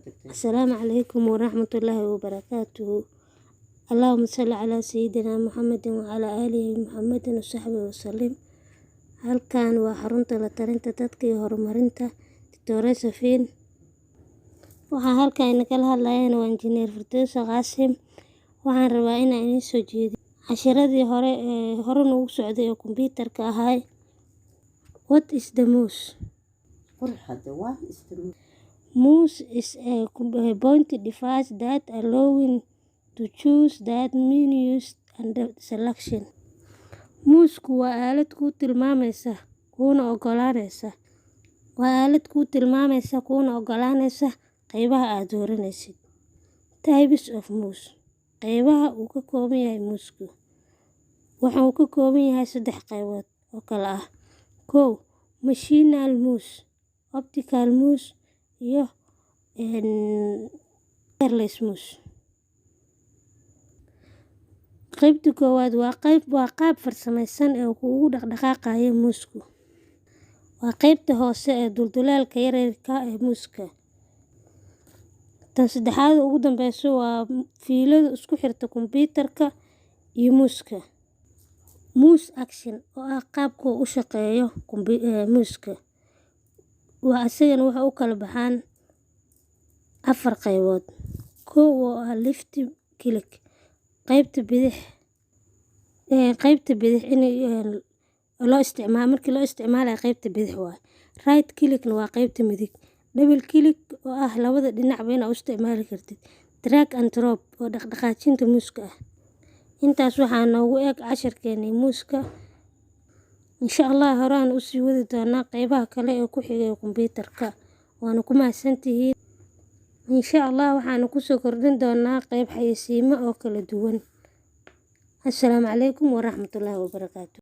السلام عليكم ورحمة الله وبركاته. اللهم صل على سيدنا محمد وعلى آله محمد وصحبه وسلم. halkan waa xarunta la talinta dadka iyo horumarinta Dr. Safin. waxaan halkan kala hadlayaa waa Engineer Firdaws Qaasim. waxaan rabaa inaan idin soo jeediyo casharadii hore noogu socday oo kombiyuutarka ahaa. What is the mouse? Mouse is a pointed device that allowing to choose that menus and selection. Mouse-ku waa aalad ku tilmaamaysa kuna ogolaanaysa qaybaha aad dooranaysid. Types of mouse. qaybaha uu ka kooban yahay mouse-ku. waxa uu ka kooban yahay 3 qaybood oo kala ah: 1. Machinal mouse, optical mouse, iyo wireless mouse. qaybta koowaad waa qaab farsamaysan ee ugu dhaqdhaqaaqaya mouse-ku. waa qaybta hoose ee dulduleelka yaryarka ee mouse-ka. tan saddexaad ugu dambeysa waa fiilada isku xirta kombiyuutarka iyo mouse-ka. Mouse action oo ah qaabka uu u shaqeeyo mouse-ka. asagana waxa u kala baxaan 4 qaybood. 1 oo ah left click, qaybta bidix markii loo isticmaalayo qaybta bidix waay. Right click waa qaybta midig. Double click oo ah labada dhinacba inaad u isticmaali kartid. Drag and drop oo dhaqdhaqaajinta mouse-ka ah. intaas waxaa noogu eg casharkeennii mouse-ka. insha Allah horaan u sii wadi doonaa qaybaha kale ee ku xigay kombiyuutarka. waana ku mahadsantihiin. insha Allah waxaan ku soo kordhin doonaa qayb xayeysiimo oo kala duwan. Assalaamu calaykum waraxmatullaahi wabarakaatuh.